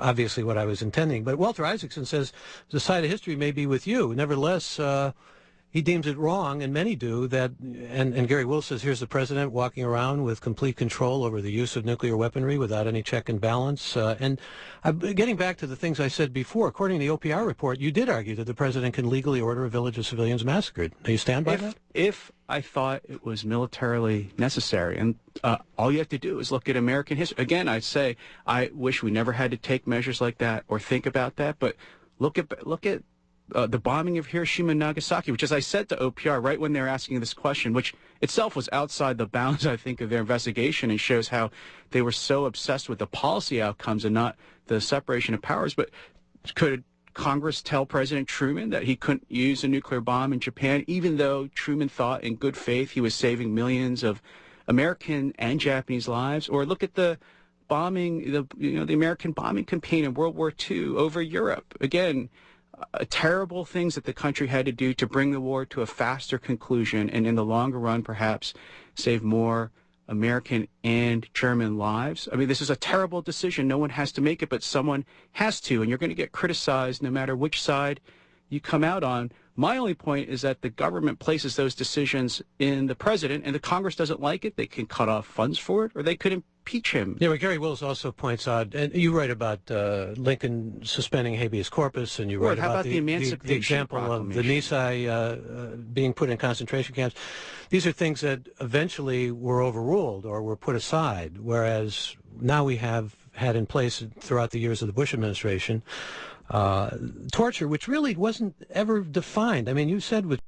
obviously what I was intending. But Walter Isaacson says the side of history may be with you. Nevertheless, he deems it wrong, and many do, that, and Gary Will says, here's the president walking around with complete control over the use of nuclear weaponry without any check and balance. Getting back to the things I said before, according to the OPR report, you did argue that the president can legally order a village of civilians massacred. Do you stand by that? If I thought it was militarily necessary, and all you have to do is look at American history. Again, I say I wish we never had to take measures like that or think about that, but look at the bombing of Hiroshima and Nagasaki, which, as I said to OPR right when they were asking this question, which itself was outside the bounds, I think, of their investigation, and shows how they were so obsessed with the policy outcomes and not the separation of powers. But could Congress tell President Truman that he couldn't use a nuclear bomb in Japan, even though Truman thought in good faith he was saving millions of American and Japanese lives? Or look at the bombing, the American bombing campaign in World War II over Europe. Again, terrible things that the country had to do to bring the war to a faster conclusion, and in the longer run, perhaps save more American and German lives. I mean, this is a terrible decision. No one has to make it, but someone has to, and you're going to get criticized no matter which side you come out on. My only point is that the government places those decisions in the president, and the Congress doesn't like it. They can cut off funds for it, or they could impeach him. Yeah, well, Gary Wills also points out, and you write about Lincoln suspending habeas corpus, and you write about the example of the Nisei being put in concentration camps. These are things that eventually were overruled or were put aside, whereas now we have had in place throughout the years of the Bush administration torture, which really wasn't ever defined. I mean, you said with